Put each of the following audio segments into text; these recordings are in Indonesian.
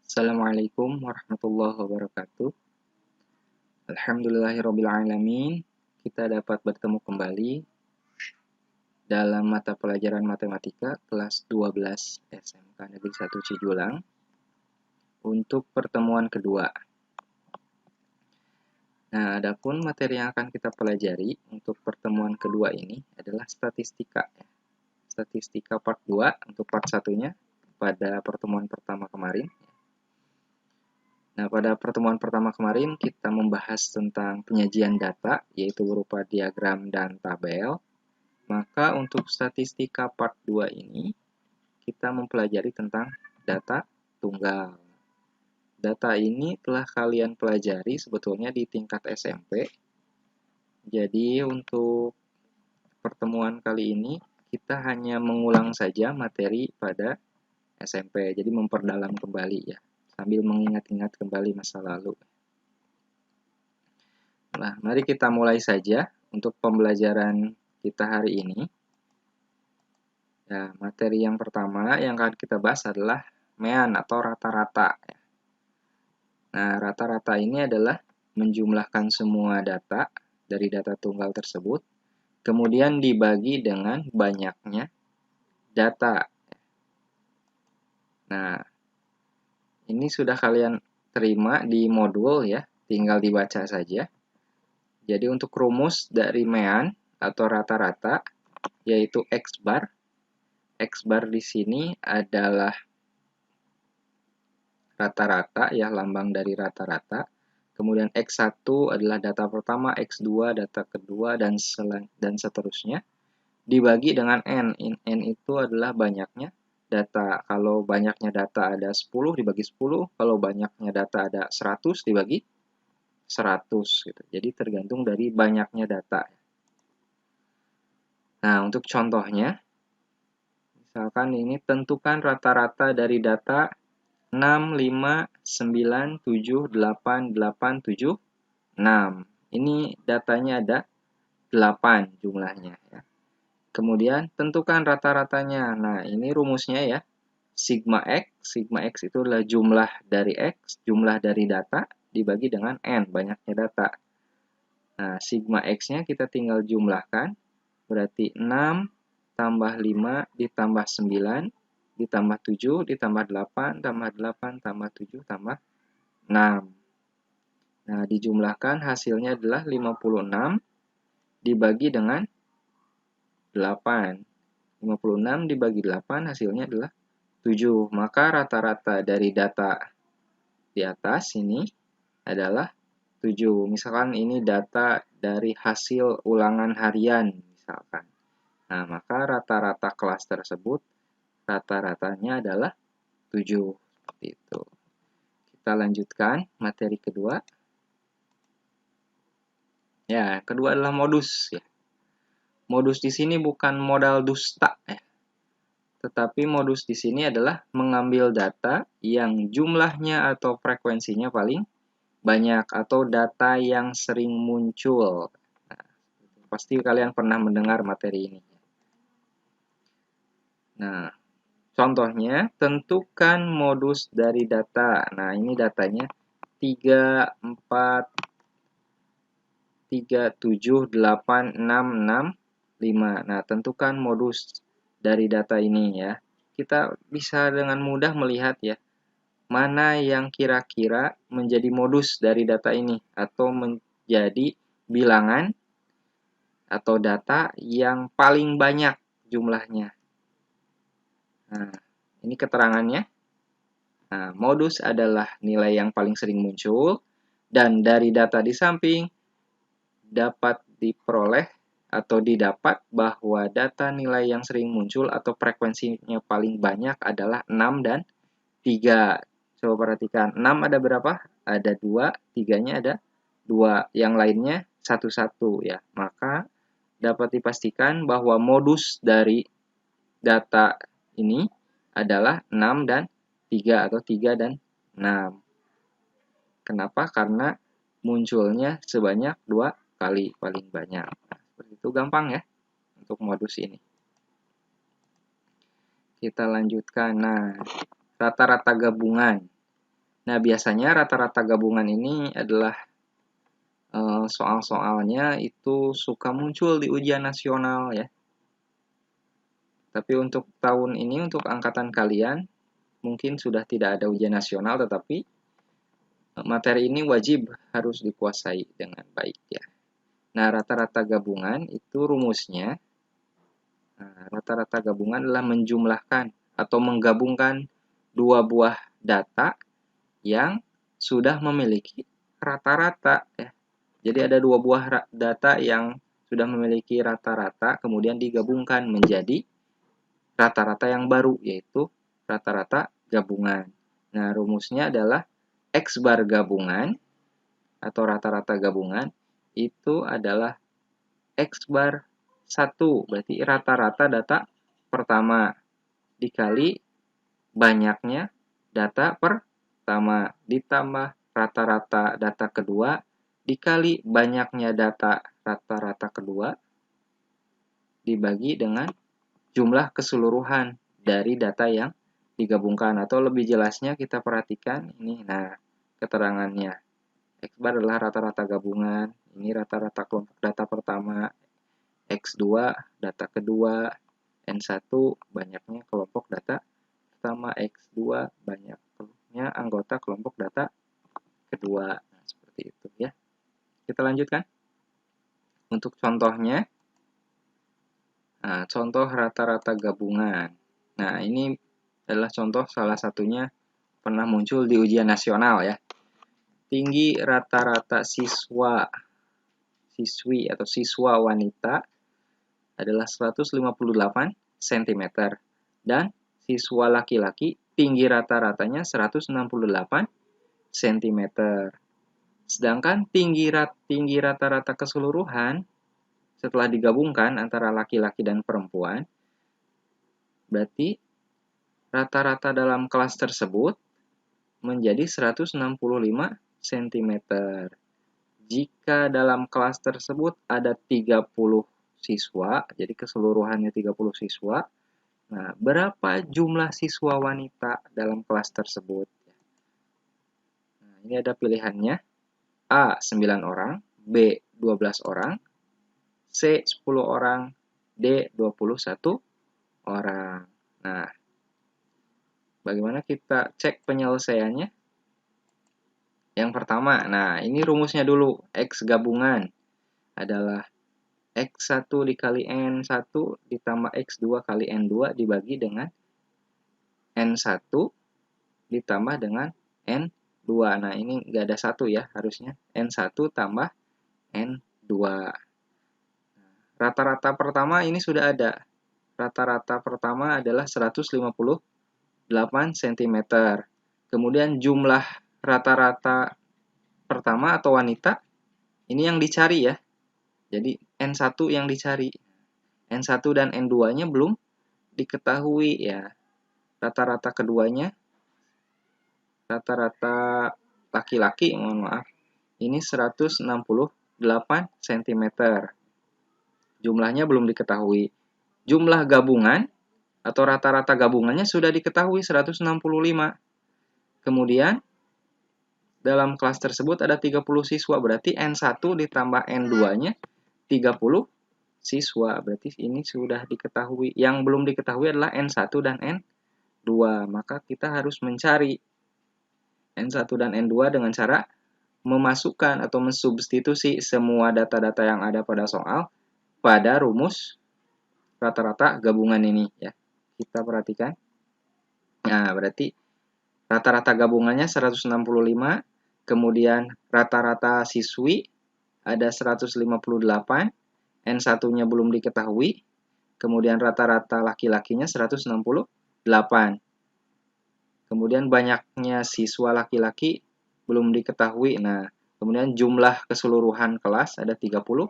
Assalamualaikum warahmatullahi wabarakatuh. Alhamdulillahirrabbilalamin. Kita dapat bertemu kembali dalam mata pelajaran matematika kelas 12 SMK Negeri 1 Cijulang untuk pertemuan kedua. Nah, adapun materi yang akan kita pelajari untuk pertemuan kedua ini adalah statistika. Statistika part 2 untuk part 1-nya pada pertemuan pertama kemarin. Nah, pada pertemuan pertama kemarin kita membahas tentang penyajian data, yaitu berupa diagram dan tabel. Maka untuk statistika part 2 ini, kita mempelajari tentang data tunggal. Data ini telah kalian pelajari sebetulnya di tingkat SMP. Jadi untuk pertemuan kali ini, kita hanya mengulang saja materi pada SMP. Jadi memperdalam kembali ya, sambil mengingat-ingat kembali masa lalu. Nah, mari kita mulai saja untuk pembelajaran kita hari ini. Ya, materi yang pertama yang akan kita bahas adalah mean atau rata-rata. Nah, rata-rata ini adalah menjumlahkan semua data dari data tunggal tersebut, kemudian dibagi dengan banyaknya data. Nah, ini sudah kalian terima di modul ya, tinggal dibaca saja. Jadi untuk rumus dari mean atau rata-rata yaitu X bar. X bar di sini adalah rata-rata ya, lambang dari rata-rata. Kemudian X1 adalah data pertama, X2 data kedua dan seterusnya. Dibagi dengan N. N itu adalah banyaknya data. Kalau banyaknya data ada 10 dibagi 10, kalau banyaknya data ada 100 dibagi 100 gitu. Jadi tergantung dari banyaknya data. Nah, untuk contohnya misalkan ini tentukan rata-rata dari data 6, 5, 9, 7, 8, 8, 7, 6. Ini datanya ada 8 jumlahnya ya. Kemudian tentukan rata-ratanya. Nah, ini rumusnya ya. Sigma X. Sigma X itu adalah jumlah dari X, jumlah dari data, dibagi dengan N, banyaknya data. Nah, sigma X-nya kita tinggal jumlahkan. Berarti 6 tambah 5 ditambah 9 ditambah 7 ditambah 8 tambah 8 tambah 7 tambah 6. Nah, dijumlahkan hasilnya adalah 56 dibagi dengan 8. 56 dibagi 8 hasilnya adalah 7. Maka rata-rata dari data di atas ini adalah 7. Misalkan ini data dari hasil ulangan harian misalkan. Nah, maka rata-rata kelas tersebut rata-ratanya adalah 7. Seperti itu. Kita lanjutkan materi kedua. Ya, kedua adalah modus ya. Modus di sini bukan modal dusta ya. Tetapi modus di sini adalah mengambil data yang jumlahnya atau frekuensinya paling banyak atau data yang sering muncul. Nah, pasti kalian pernah mendengar materi ini. Nah, contohnya tentukan modus dari data. Nah, ini datanya 3, 4, 3, 7, 8, 6, 6, 5. Nah, tentukan modus dari data ini ya. Kita bisa dengan mudah melihat ya, mana yang kira-kira menjadi modus dari data ini atau menjadi bilangan atau data yang paling banyak jumlahnya. Nah, ini keterangannya. Nah, modus adalah nilai yang paling sering muncul dan dari data di samping dapat diperoleh atau didapat bahwa data nilai yang sering muncul atau frekuensinya paling banyak adalah 6 dan 3. Coba perhatikan, 6 ada berapa? Ada 2, 3-nya ada 2, yang lainnya 1-1 ya. Maka dapat dipastikan bahwa modus dari data ini adalah 6 dan 3 atau 3 dan 6. Kenapa? Karena munculnya sebanyak 2 kali paling banyak. Nah, seperti itu gampang ya untuk modus ini. Kita lanjutkan. Nah, rata-rata gabungan. Nah, biasanya rata-rata gabungan ini adalah soal-soalnya itu suka muncul di ujian nasional ya. Tapi untuk tahun ini, untuk angkatan kalian, mungkin sudah tidak ada ujian nasional, tetapi materi ini wajib harus dikuasai dengan baik ya. Nah, rata-rata gabungan itu rumusnya, rata-rata gabungan adalah menjumlahkan atau menggabungkan dua buah data yang sudah memiliki rata-rata ya. Jadi ada dua buah data yang sudah memiliki rata-rata, kemudian digabungkan menjadi rata-rata yang baru, yaitu rata-rata gabungan. Nah, rumusnya adalah X bar gabungan atau rata-rata gabungan itu adalah X bar 1, berarti rata-rata data pertama dikali banyaknya data pertama ditambah rata-rata data kedua dikali banyaknya data rata-rata kedua dibagi dengan jumlah keseluruhan dari data yang digabungkan. Atau lebih jelasnya kita perhatikan ini, nah keterangannya. X bar adalah rata-rata gabungan, ini rata-rata kelompok data pertama, X2 data kedua, N1 banyaknya kelompok data pertama, X2 banyaknya anggota kelompok data kedua. Nah, seperti itu ya. Kita lanjutkan. Untuk contohnya, nah, contoh rata-rata gabungan. Nah, ini adalah contoh salah satunya pernah muncul di ujian nasional ya. Tinggi rata-rata siswi atau siswa wanita adalah 158 cm dan siswa laki-laki tinggi rata-ratanya 168 cm. Sedangkan tinggi rata-rata keseluruhan setelah digabungkan antara laki-laki dan perempuan, berarti rata-rata dalam kelas tersebut menjadi 165 cm. Jika dalam kelas tersebut ada 30 siswa, jadi keseluruhannya 30 siswa, nah berapa jumlah siswa wanita dalam kelas tersebut? Nah, ini ada pilihannya. A. 9 orang, B. 12 orang, C. 10 orang, D. 21 orang. Nah, bagaimana kita cek penyelesaiannya? Yang pertama, nah ini rumusnya dulu. X gabungan adalah X1 dikali N1 ditambah X2 kali N2 dibagi dengan N1 ditambah dengan N2. Nah, ini nggak ada 1 ya harusnya. N1 tambah N2. Rata-rata pertama ini sudah ada. Rata-rata pertama adalah 158 cm. Kemudian jumlah rata-rata pertama atau wanita ini yang dicari ya. Jadi N1 yang dicari. N1 dan N2-nya belum diketahui ya. Rata-rata keduanya, rata-rata laki-laki, mohon maaf, ini 168 cm. Jumlahnya belum diketahui. Jumlah gabungan atau rata-rata gabungannya sudah diketahui 165. Kemudian dalam kelas tersebut ada 30 siswa, berarti N1 ditambah N2-nya 30 siswa. Berarti ini sudah diketahui. Yang belum diketahui adalah N1 dan N2. Maka kita harus mencari N1 dan N2 dengan cara memasukkan atau mensubstitusi semua data-data yang ada pada soal pada rumus rata-rata gabungan ini ya. Kita perhatikan. Nah, berarti rata-rata gabungannya 165, kemudian rata-rata siswi ada 158, N1-nya belum diketahui, kemudian rata-rata laki-lakinya 168. Kemudian banyaknya siswa laki-laki belum diketahui. Nah, kemudian jumlah keseluruhan kelas ada 30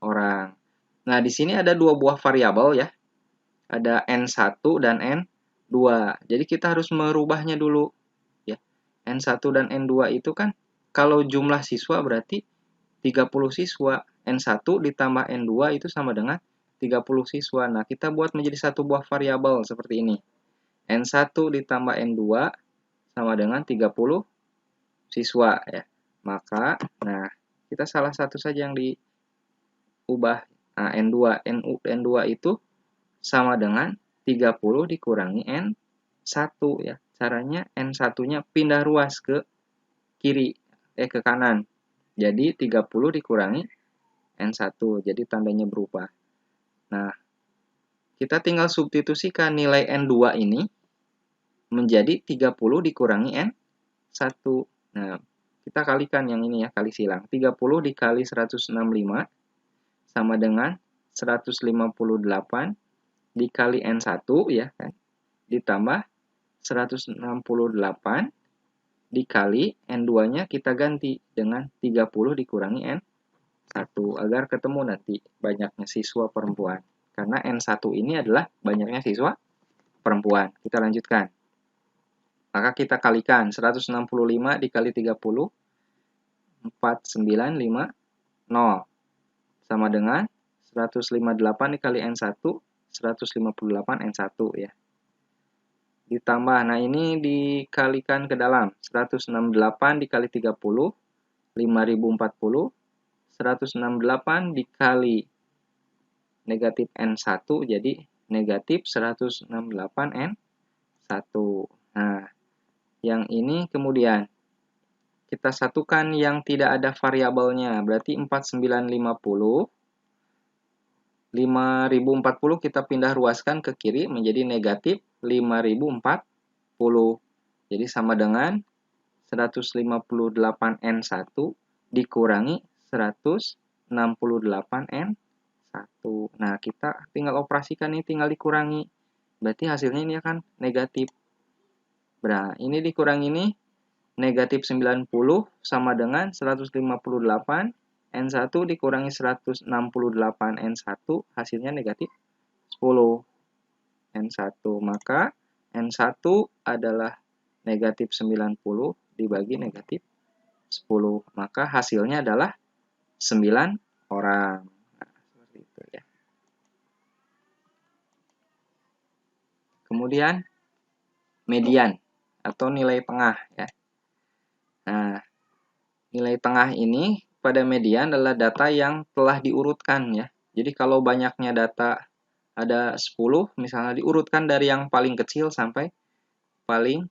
orang. Nah, di sini ada dua buah variabel ya. Ada N1 dan N2. Jadi kita harus merubahnya dulu ya. N1 dan N2 itu kan kalau jumlah siswa berarti 30 siswa. N1 ditambah N2 itu sama dengan 30 siswa. Nah, kita buat menjadi satu buah variabel seperti ini. N1 ditambah N2 sama dengan 30 siswa ya. Maka, nah, kita salah satu saja yang diubah. Nah, N2 itu sama dengan 30 dikurangi N1 ya. Caranya N1-nya pindah ruas ke kiri, ke kanan. Jadi 30 dikurangi N1, jadi tandanya berubah. Nah, kita tinggal substitusikan nilai N2 ini menjadi 30 dikurangi N1. Nah, kita kalikan yang ini ya, kali silang. 30 dikali 165 sama dengan 158 dikali N1 ya kan. Ditambah 168 dikali N2-nya kita ganti dengan 30 dikurangi N1 agar ketemu nanti banyaknya siswa perempuan. Karena N1 ini adalah banyaknya siswa perempuan. Kita lanjutkan. Maka kita kalikan 165 dikali 30, 4950. Sama dengan 158 dikali N1, 158 N1 ya. Ditambah, nah ini dikalikan ke dalam. 168 dikali 30, 5040. 168 dikali negatif N1, jadi negatif 168 N1. Nah, yang ini kemudian kita satukan yang tidak ada variabelnya, berarti 4950. 5040 kita pindah ruaskan ke kiri menjadi negatif 5040. Jadi sama dengan 158 N1 dikurangi 168 N1. Nah, kita tinggal operasikan ini, tinggal dikurangi. Berarti hasilnya ini akan negatif. Nah, ini dikurangi ini negatif 90 sama dengan 158 N1 dikurangi 168 N1 hasilnya negatif 10 N1. Maka N1 adalah negatif 90 dibagi negatif 10. Maka hasilnya adalah 9 orang. Nah, seperti itu ya. Kemudian median atau nilai tengah ya. Nah, nilai tengah ini pada median adalah data yang telah diurutkan ya. Jadi kalau banyaknya data ada 10, misalnya diurutkan dari yang paling kecil sampai paling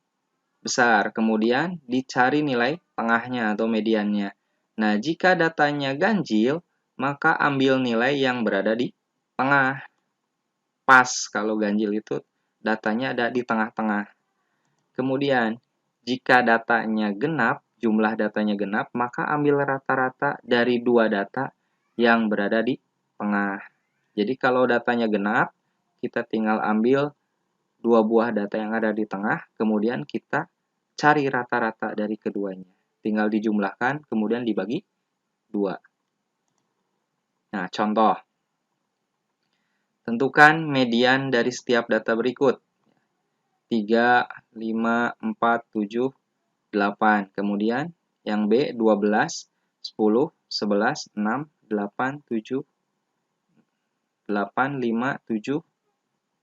besar. Kemudian dicari nilai tengahnya atau mediannya. Nah, jika datanya ganjil, maka ambil nilai yang berada di tengah. Pas kalau ganjil itu datanya ada di tengah-tengah. Kemudian, jika datanya genap, jumlah datanya genap, maka ambil rata-rata dari dua data yang berada di tengah. Jadi kalau datanya genap, kita tinggal ambil dua buah data yang ada di tengah, kemudian kita cari rata-rata dari keduanya. Tinggal dijumlahkan, kemudian dibagi 2. Nah, contoh. Tentukan median dari setiap data berikut. 3, 5, 4, 7, 8. Kemudian yang B 12, 10, 11, 6, 8, 7, 8, 5, 7,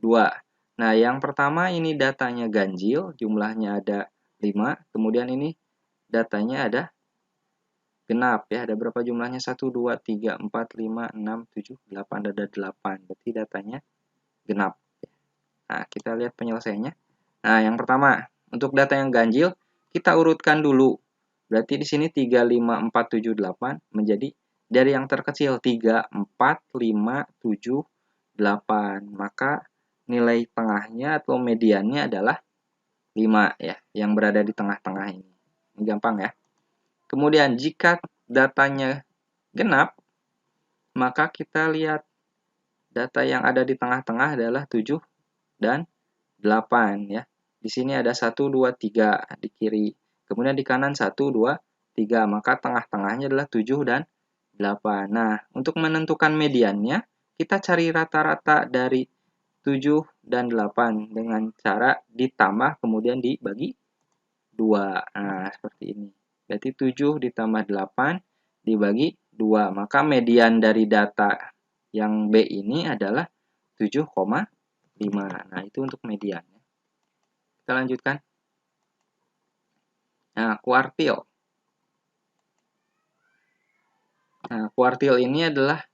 2. Nah, yang pertama ini datanya ganjil, jumlahnya ada 5. Kemudian ini datanya ada genap ya. Ada berapa jumlahnya? 1, 2, 3, 4, 5, 6, 7, 8. Ada 8. Berarti datanya genap. Nah, kita lihat penyelesaiannya. Nah, yang pertama, untuk data yang ganjil, kita urutkan dulu. Berarti di sini 3, 5, 4, 7, 8 menjadi dari yang terkecil 3, 4, 5, 7, 8. Maka nilai tengahnya atau mediannya adalah 5 ya, yang berada di tengah-tengah ini. Ini gampang ya. Kemudian jika datanya genap, maka kita lihat data yang ada di tengah-tengah adalah 7 dan 8 ya. Di sini ada 1, 2, 3 di kiri. Kemudian di kanan 1, 2, 3. Maka tengah-tengahnya adalah 7 dan 8. Nah, untuk menentukan mediannya, kita cari rata-rata dari 7 dan 8 dengan cara ditambah kemudian dibagi 2. Nah, seperti ini. Berarti 7 ditambah 8 dibagi 2. Maka median dari data yang B ini adalah 7,5. Nah, itu untuk median. Kita lanjutkan. Nah, kuartil. Nah, kuartil ini adalah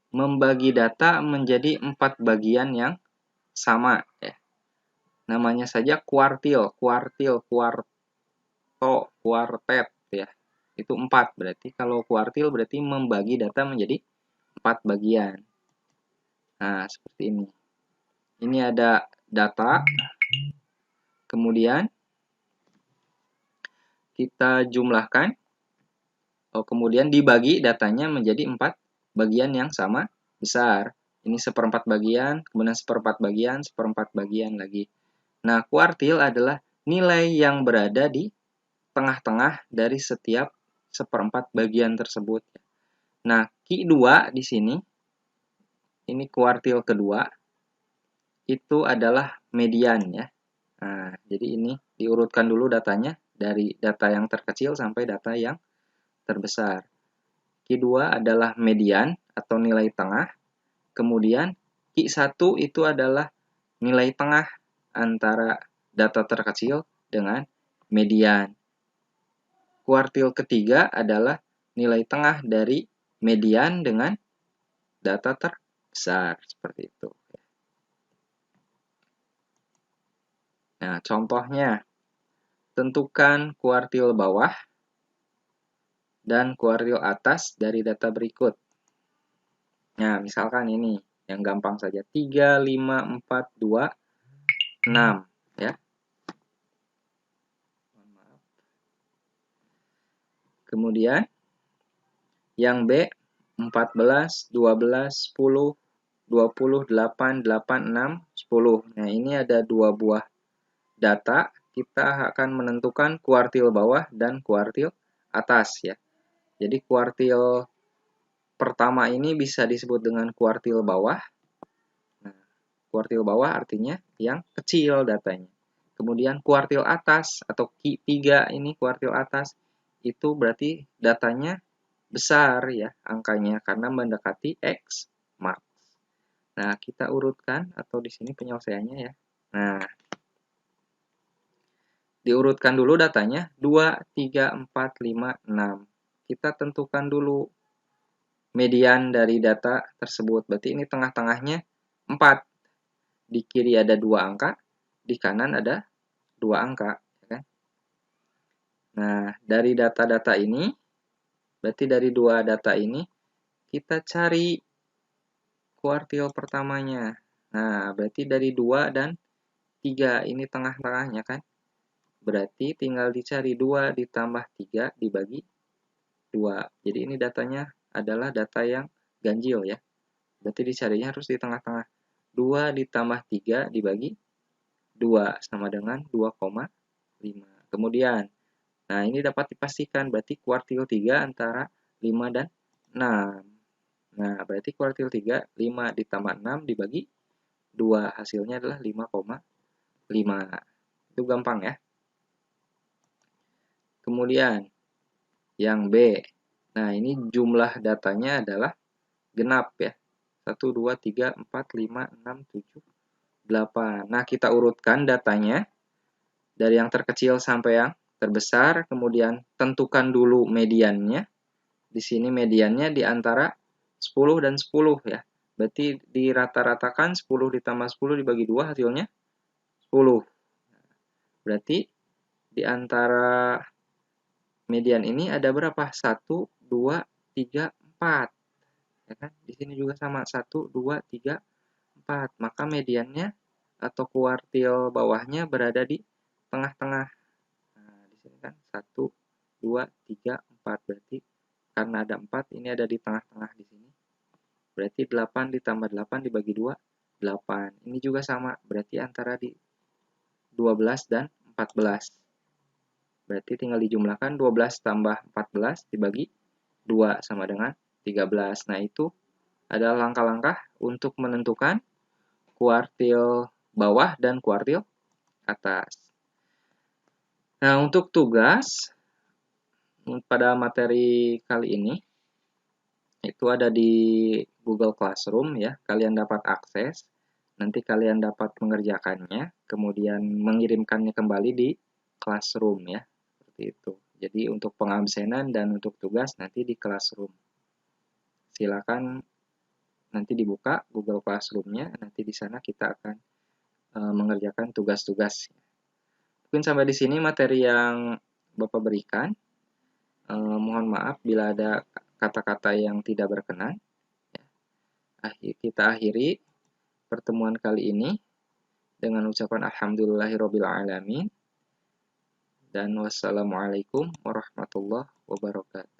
membagi data menjadi 4 bagian yang sama. Ya. Namanya saja kuartil, kuartet. Ya. Itu 4 berarti. Kalau kuartil berarti membagi data menjadi 4 bagian. Nah, seperti ini. Ini ada data, kemudian kita jumlahkan, kemudian dibagi datanya menjadi 4 bagian yang sama besar. Ini seperempat bagian, kemudian seperempat bagian, seperempat bagian lagi. Nah, kuartil adalah nilai yang berada di tengah-tengah dari setiap seperempat bagian tersebut. Nah, Q2 di sini, ini kuartil kedua, itu adalah median ya. Nah, jadi ini diurutkan dulu datanya dari data yang terkecil sampai data yang terbesar. Q2 adalah median atau nilai tengah. Kemudian Q1 itu adalah nilai tengah antara data terkecil dengan median. Kuartil ketiga adalah nilai tengah dari median dengan data terbesar. Seperti itu. Nah, contohnya, tentukan kuartil bawah dan kuartil atas dari data berikut. Nah, misalkan ini yang gampang saja. 3, 5, 4, 2, 6. Ya. Kemudian, yang B, 14, 12, 10, 20, 8, 8, 6, 10. Nah, ini ada 2 buah data. Kita akan menentukan kuartil bawah dan kuartil atas ya. Jadi kuartil pertama ini bisa disebut dengan kuartil bawah. Nah, kuartil bawah artinya yang kecil datanya. Kemudian kuartil atas atau Q3 ini kuartil atas itu berarti datanya besar ya angkanya karena mendekati X mark. Nah, kita urutkan atau di sini penyelesaiannya ya. Nah, diurutkan dulu datanya 2, 3, 4, 5, 6. Kita tentukan dulu median dari data tersebut. Berarti ini tengah-tengahnya 4. Di kiri ada 2 angka, di kanan ada 2 angka. Ya kan? Nah, dari data-data ini, berarti dari 2 data ini, kita cari kuartil pertamanya. Nah, berarti dari 2 dan 3, ini tengah-tengahnya kan. Berarti tinggal dicari 2 ditambah 3 dibagi 2. Jadi ini datanya adalah data yang ganjil ya. Berarti dicarinya harus di tengah-tengah. 2 ditambah 3 dibagi 2 sama dengan 2,5. Kemudian, nah ini dapat dipastikan berarti kuartil 3 antara 5 dan 6. Nah, berarti kuartil 3, 5 ditambah 6 dibagi 2. Hasilnya adalah 5,5. Itu gampang ya. Kemudian, yang B. Nah, ini jumlah datanya adalah genap ya. 1, 2, 3, 4, 5, 6, 7, 8. Nah, kita urutkan datanya dari yang terkecil sampai yang terbesar. Kemudian, tentukan dulu mediannya. Di sini mediannya di antara 10 dan 10 ya. Berarti dirata-ratakan 10 ditambah 10 dibagi 2 hasilnya 10. Berarti di antara median ini ada berapa? 1, 2, 3, 4. Ya kan? Di sini juga sama 1, 2, 3, 4. Maka mediannya atau kuartil bawahnya berada di tengah-tengah. Nah, di sini kan 1, 2, 3, 4. Berarti karena ada 4, ini ada di tengah-tengah di sini. Berarti 8 ditambah 8 dibagi 2, 8. Ini juga sama, berarti antara di 12 dan 14. Berarti tinggal dijumlahkan 12 tambah 14 dibagi 2 sama dengan 13. Nah, itu adalah langkah-langkah untuk menentukan kuartil bawah dan kuartil atas. Nah, untuk tugas pada materi kali ini itu ada di Google Classroom ya. Kalian dapat akses, nanti kalian dapat mengerjakannya, kemudian mengirimkannya kembali di Classroom ya. Seperti seperti itu. Jadi untuk pengabsenan dan untuk tugas nanti di Classroom. Silakan nanti dibuka Google Classroom-nya, nanti di sana kita akan mengerjakan tugas-tugas. Mungkin sampai di sini materi yang Bapak berikan. Mohon maaf bila ada kata-kata yang tidak berkenan. Kita akhiri pertemuan kali ini dengan ucapan alhamdulillahirabbil alamin dan wassalamualaikum warahmatullahi wabarakatuh.